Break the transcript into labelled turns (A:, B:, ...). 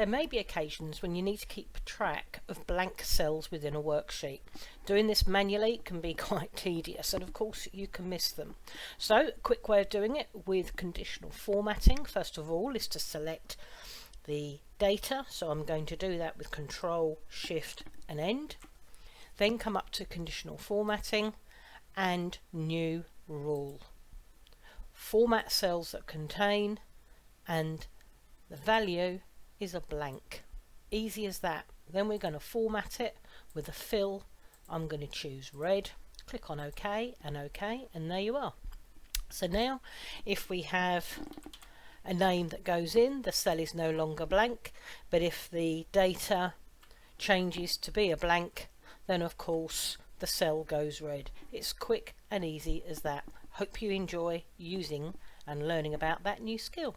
A: There may be occasions when you need to keep track of blank cells within a worksheet. Doing this manually can be quite tedious, and of course you can miss them. So a quick way of doing it with conditional formatting, first of all, is to select the data. So I'm going to do that with Control, Shift and End. Then come up to conditional formatting and new rule. Format cells that contain, and the value is a blank. Easy as that. Then we're going to format it with a fill. I'm going to choose red, click on OK, and there you are. So now if we have a name that goes in, the cell is no longer blank, but if the data changes to be a blank, then of course the cell goes red. It's quick and easy as that. Hope you enjoy using and learning about that new skill.